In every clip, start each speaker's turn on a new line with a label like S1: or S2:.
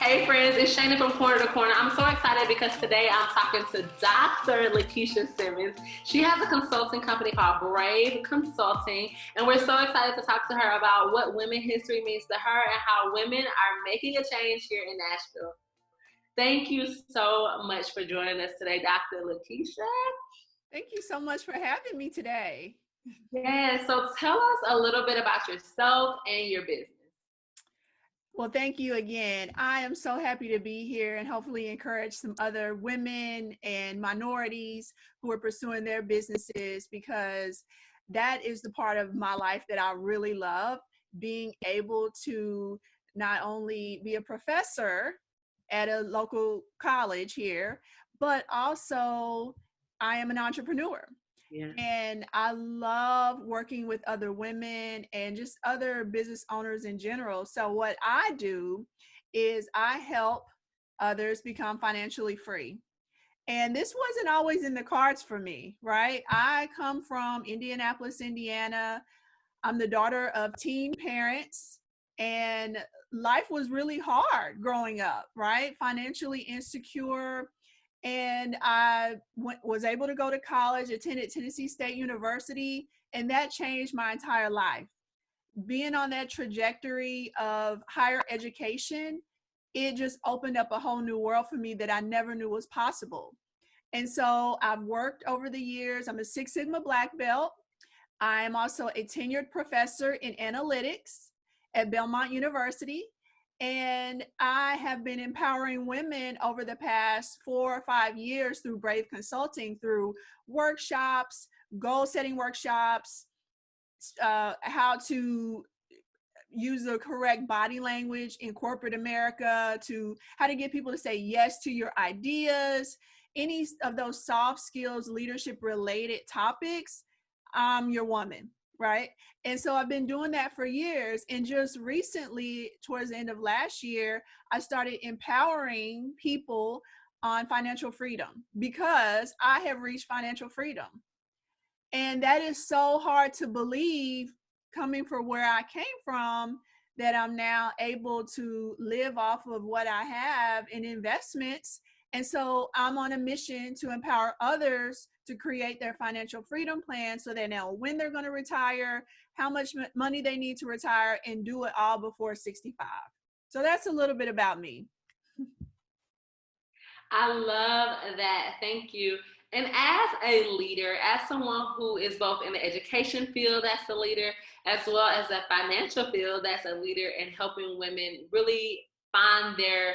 S1: Hey friends, it's Shana from Corner to Corner. I'm so excited because today I'm talking to Dr. Lakisha Simmons. She has a consulting company called Brave Consulting, and we're so excited to talk to her about what women history means to her and how women are making a change here in Nashville. Thank you so much for joining us today, Dr. Lakisha.
S2: Thank you so much for having me today.
S1: Yeah, so tell us a little bit about yourself and your business.
S2: Well, thank you again. I am so happy to be here and hopefully encourage some other women and minorities who are pursuing their businesses, because that is the part of my life that I really love, being able to not only be a professor at a local college here, but also I am an entrepreneur.
S1: Yeah.
S2: And I love working with other women and just other business owners in general. So what I do is I help others become financially free. And this wasn't always in the cards for me, right? I come from Indianapolis, Indiana. I'm the daughter of teen parents, and life was really hard growing up, right? Financially insecure. And was able to go to college, attended Tennessee State University, and that changed my entire life. Being on that trajectory of higher education, it just opened up a whole new world for me that I never knew was possible. And so I've worked over the years. I'm a Six Sigma Black Belt. I am also a tenured professor in analytics at Belmont University. And I have been empowering women over the past 4 or 5 years through Brave Consulting, through workshops, goal setting workshops, how to use the correct body language in corporate America, to how to get people to say yes to your ideas, any of those soft skills, leadership related topics. I'm your woman, right? And so I've been doing that for years. And just recently, towards the end of last year, I started empowering people on financial freedom because I have reached financial freedom. And that is so hard to believe coming from where I came from, that I'm now able to live off of what I have in investments. And so I'm on a mission to empower others to create their financial freedom plan so they know when they're going to retire, how much money they need to retire, and do it all before 65. So that's a little bit about me.
S1: I love that. Thank you. And as a leader, as someone who is both in the education field that's a leader, as well as a financial field that's a leader, in helping women really find their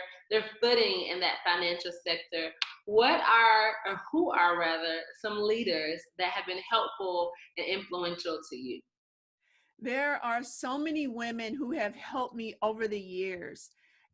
S1: footing in that financial sector, what are, or who are rather, some leaders that have been helpful and influential to you?
S2: There are so many women who have helped me over the years.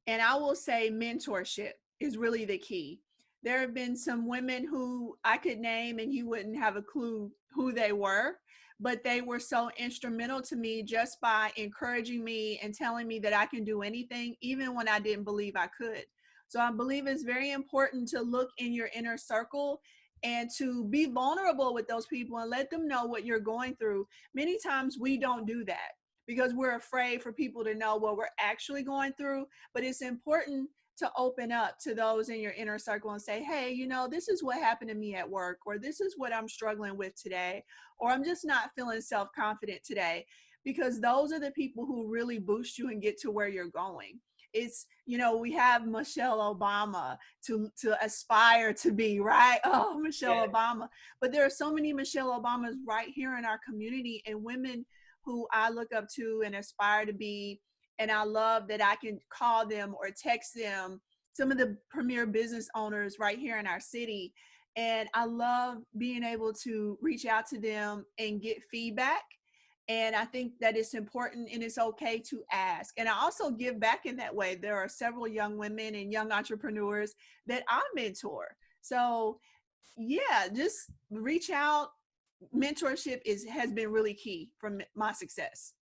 S2: And I will say mentorship is really the key. There have been some women who I could name and you wouldn't have a clue who they were, but they were so instrumental to me just by encouraging me and telling me that I can do anything, even when I didn't believe I could. So I believe it's very important to look in your inner circle and to be vulnerable with those people and let them know what you're going through. Many times we don't do that because we're afraid for people to know what we're actually going through, but it's important to open up to those in your inner circle and say, hey, this is what happened to me at work, or this is what I'm struggling with today, or I'm just not feeling self-confident today, because those are the people who really boost you and get to where you're going. It's, we have Michelle Obama to aspire to be, right? Oh, Michelle Obama. But there are so many Michelle Obamas right here in our community, and women who I look up to and aspire to be. And I love that I can call them or text them, some of the premier business owners right here in our city. And I love being able to reach out to them and get feedback. And I think that it's important and it's okay to ask. And I also give back in that way. There are several young women and young entrepreneurs that I mentor. So yeah, just reach out. Mentorship has been really key for my success.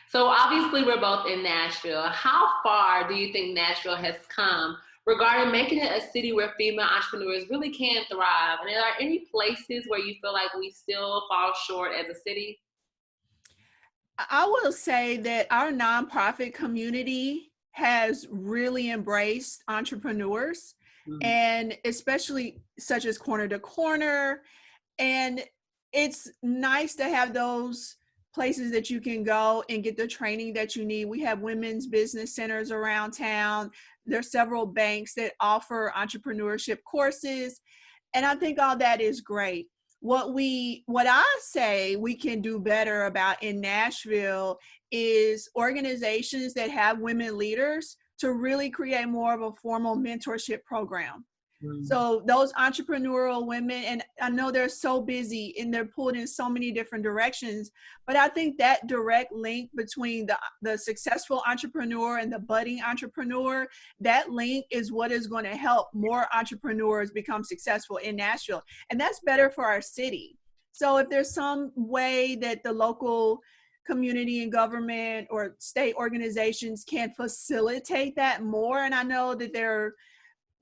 S1: So obviously we're both in Nashville. How far do you think Nashville has come regarding making it a city where female entrepreneurs really can thrive? And are there any places where you feel like we still fall short as a city?
S2: I will say that our nonprofit community has really embraced entrepreneurs,
S1: Mm-hmm.
S2: and especially such as Corner to Corner. And it's nice to have those places that you can go and get the training that you need. We have women's business centers around town. There's several banks that offer entrepreneurship courses. And I think all that is great. What I say we can do better about in Nashville is organizations that have women leaders to really create more of a formal mentorship program. So those entrepreneurial women, and I know they're so busy and they're pulled in so many different directions, but I think that direct link between the successful entrepreneur and the budding entrepreneur, that link is what is going to help more entrepreneurs become successful in Nashville. And that's better for our city. So if there's some way that the local community and government or state organizations can facilitate that more, and I know that there are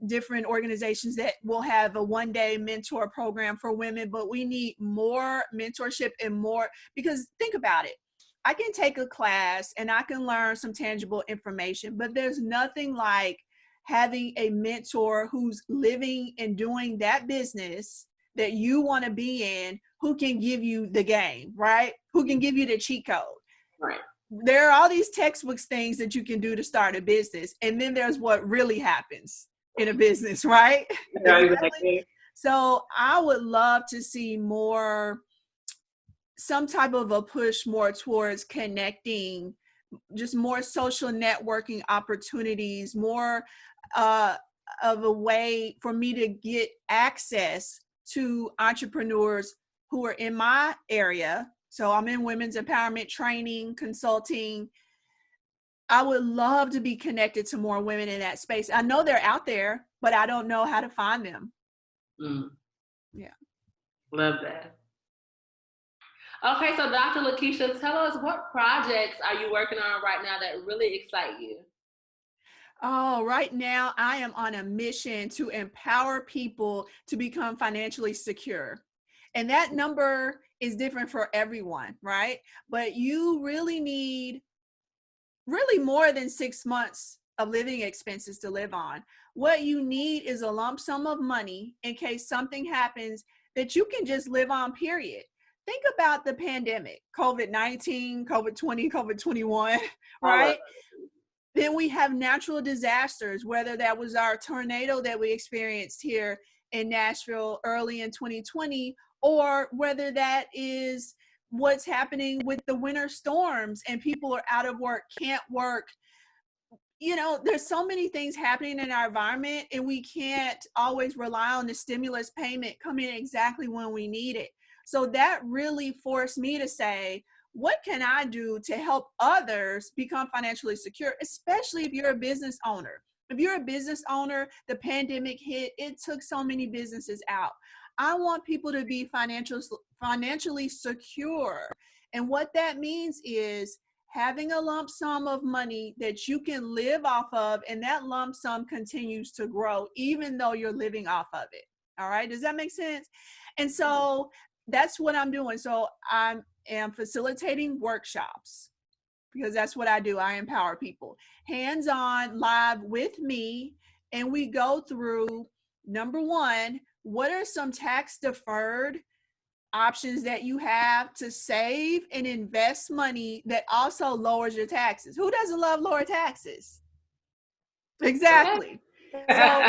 S2: different organizations that will have a one-day mentor program for women, but we need more mentorship and more, because think about it. I can take a class and I can learn some tangible information, but there's nothing like having a mentor who's living and doing that business that you want to be in, who can give you the game, right? Who can give you the cheat code.
S1: Right.
S2: There are all these textbooks things that you can do to start a business, and then there's what really happens in a business, right?
S1: Yeah, exactly.
S2: So I would love to see some type of a push more towards connecting, just more social networking opportunities, more of a way for me to get access to entrepreneurs who are in my area. So I'm in women's empowerment training, consulting. I would love to be connected to more women in that space. I know they're out there, but I don't know how to find them. Yeah.
S1: Love that. Okay, so Dr. Lakisha, tell us, what projects are you working on right now that really excite you?
S2: Oh, right now I am on a mission to empower people to become financially secure. And that number is different for everyone, right? But you really need more than 6 months of living expenses to live on. What you need is a lump sum of money in case something happens that you can just live on, period. Think about the pandemic, COVID-19, COVID-20, COVID-21, right? Then we have natural disasters, whether that was our tornado that we experienced here in Nashville early in 2020, or whether that is what's happening with the winter storms and people are out of work, can't work. You know, there's so many things happening in our environment, and we can't always rely on the stimulus payment coming exactly when we need it. So that really forced me to say, what can I do to help others become financially secure, especially if you're a business owner? If you're a business owner, the pandemic hit, it took so many businesses out. I want people to be financially secure. And what that means is having a lump sum of money that you can live off of, and that lump sum continues to grow even though you're living off of it. All right, does that make sense? And so that's what I'm doing. So I am facilitating workshops, because that's what I do. I empower people hands-on, live with me, and we go through, number one, what are some tax deferred options that you have to save and invest money that also lowers your taxes? Who doesn't love lower taxes? Exactly. So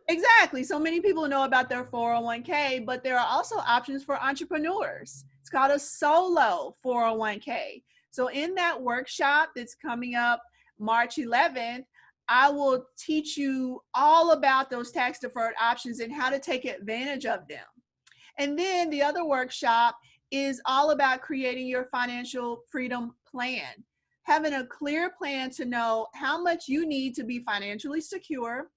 S2: exactly. So many people know about their 401k, but there are also options for entrepreneurs. It's called a solo 401k. So in that workshop that's coming up March 11th, I will teach you all about those tax deferred options and how to take advantage of them. And then the other workshop is all about creating your financial freedom plan, having a clear plan to know how much you need to be financially secure,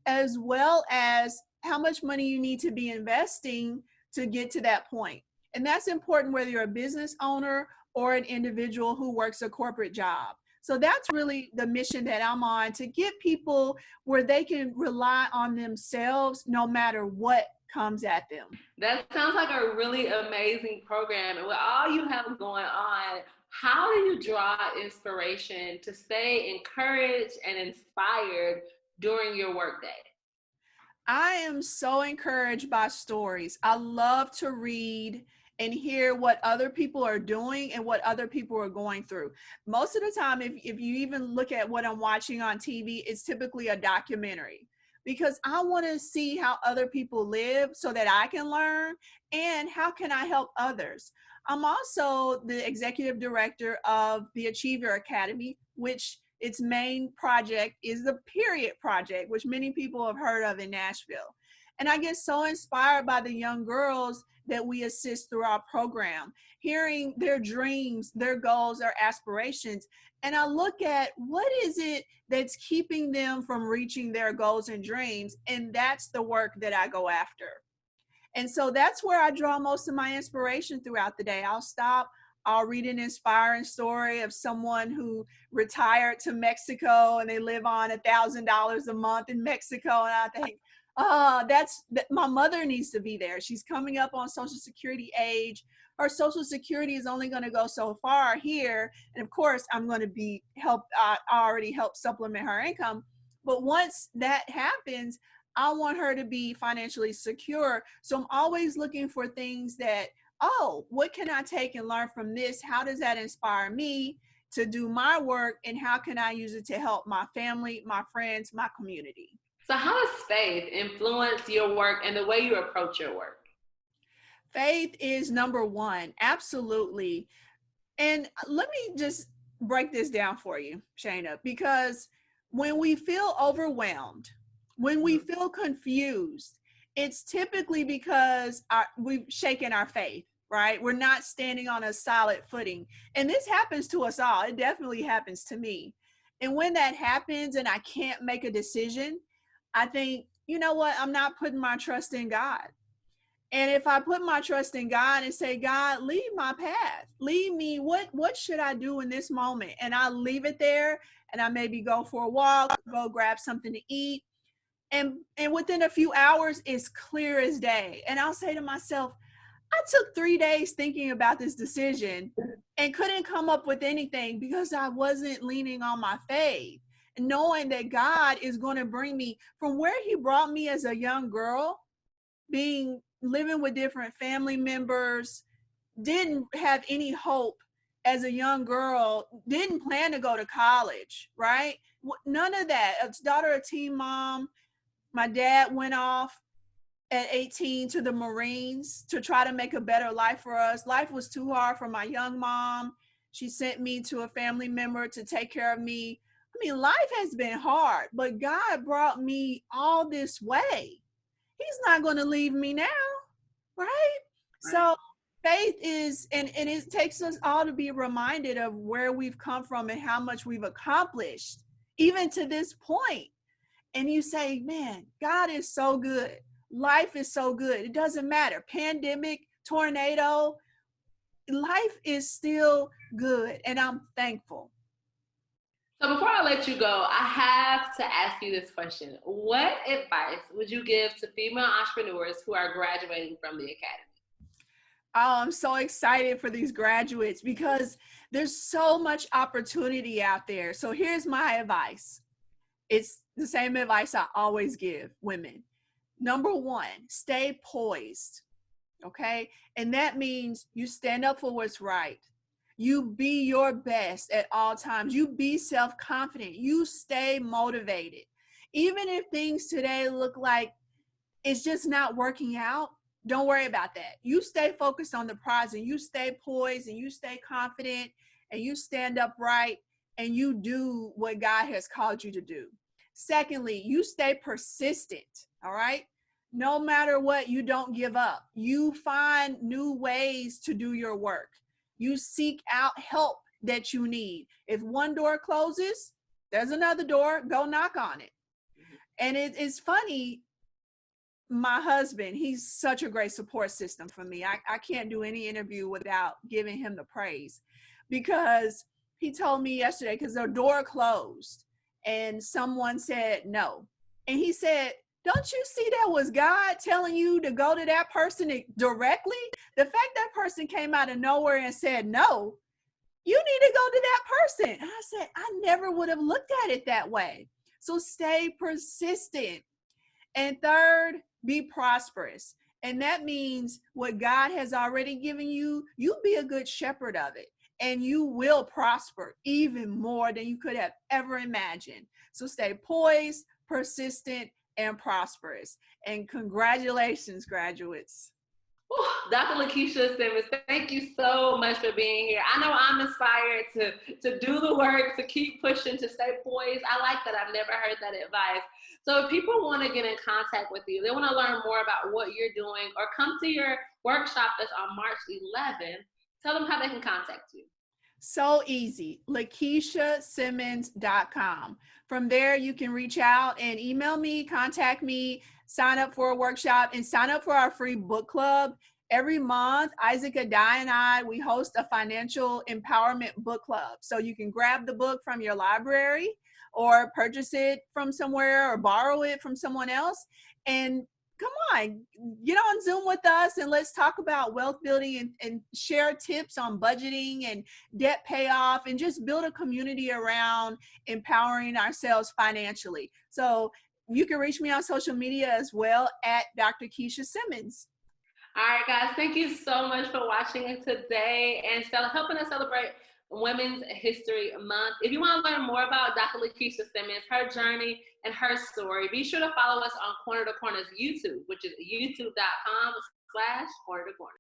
S2: as well as how much money you need to be investing to get to that point. And that's important whether you're a business owner or an individual who works a corporate job. So that's really the mission that I'm on, to get people where they can rely on themselves no matter what comes at them.
S1: That sounds like a really amazing program. And with all you have going on, how do you draw inspiration to stay encouraged and inspired during your workday?
S2: I am so encouraged by stories. I love to read and hear what other people are doing and what other people are going through. Most of the time, if you even look at what I'm watching on TV, it's typically a documentary because I want to see how other people live so that I can learn and how can I help others. I'm also the executive director of the Achiever Academy, which its main project is the Period Project, which many people have heard of in Nashville. And I get so inspired by the young girls that we assist through our program, hearing their dreams, their goals, their aspirations. And I look at what is it that's keeping them from reaching their goals and dreams. And that's the work that I go after. And so that's where I draw most of my inspiration throughout the day. I'll stop, I'll read an inspiring story of someone who retired to Mexico and they live on $1,000 a month in Mexico. And I think, my mother needs to be there. She's coming up on Social Security age. Her Social Security is only going to go so far here. And of course, I'm going to be I already help supplement her income. But once that happens, I want her to be financially secure. So I'm always looking for things that, oh, what can I take and learn from this? How does that inspire me to do my work? And how can I use it to help my family, my friends, my community?
S1: So, how does faith influence your work and the way you approach your work?
S2: Faith is number one. Absolutely. And let me just break this down for you, Shana, because when we feel overwhelmed, when we feel confused, it's typically because we've shaken our faith, right? We're not standing on a solid footing. And this happens to us all. It definitely happens to me. And when that happens and I can't make a decision, I think, you know what? I'm not putting my trust in God. And if I put my trust in God and say, God, lead my path, lead me, what should I do in this moment? And I leave it there and I maybe go for a walk, go grab something to eat. And within a few hours, it's clear as day. And I'll say to myself, I took 3 days thinking about this decision and couldn't come up with anything because I wasn't leaning on my faith. And knowing that God is going to bring me from where he brought me as a young girl, living with different family members, didn't have any hope as a young girl, didn't plan to go to college, right? None of that. A daughter, a teen mom. My dad went off at 18 to the Marines to try to make a better life for us. Life was too hard for my young mom. She sent me to a family member to take care of me. I mean, life has been hard, but God brought me all this way. He's not going to leave me now, right? So faith is, and it takes us all to be reminded of where we've come from and how much we've accomplished, even to this point. And you say, man, God is so good. Life is so good. It doesn't matter. Pandemic, tornado, life is still good. And I'm thankful.
S1: So before I let you go, I have to ask you this question. What advice would you give to female entrepreneurs who are graduating from the academy?
S2: Oh, I'm so excited for these graduates because there's so much opportunity out there. So here's my advice. It's the same advice I always give women. Number one, stay poised. Okay. And that means you stand up for what's right. You be your best at all times. You be self-confident. You stay motivated. Even if things today look like it's just not working out, don't worry about that. You stay focused on the prize and you stay poised and you stay confident and you stand upright and you do what God has called you to do. Secondly, you stay persistent. All right. No matter what, you don't give up. You find new ways to do your work. You seek out help that you need. If one door closes, there's another door. Go knock on it. And it's funny. My husband, he's such a great support system for me. I can't do any interview without giving him the praise because he told me yesterday, because the door closed and someone said no. And he said, don't you see that was God telling you to go to that person directly? The fact that person came out of nowhere and said no, You need to go to that person. And I said, I never would have looked at it that way. So stay persistent. And third, be prosperous. And that means what God has already given you, you be a good shepherd of it. And you will prosper even more than you could have ever imagined. So stay poised, persistent, and prosperous. And congratulations, graduates.
S1: Dr. Lakisha Simmons, thank you so much for being here. I know I'm inspired to do the work, to keep pushing, to stay poised. I like that. I've never heard that advice. So if people want to get in contact with you, they want to learn more about what you're doing or come to your workshop that's on March 11th, tell them how they can contact you.
S2: So easy, LakishaSimmons.com. From there, you can reach out and email me, contact me, sign up for a workshop, and sign up for our free book club. Every month, Isaac Adai and I, we host a financial empowerment book club. So you can grab the book from your library or purchase it from somewhere or borrow it from someone else. And come on, get on Zoom with us and let's talk about wealth building and share tips on budgeting and debt payoff and just build a community around empowering ourselves financially. So you can reach me on social media as well at Dr. Keisha Simmons.
S1: All right, guys, thank you so much for watching it today and helping us celebrate Women's History Month. If you want to learn more about Dr. Lakisha Simmons, her journey, and her story, be sure to follow us on Corner to Corner's YouTube, which is youtube.com/Corner to Corner.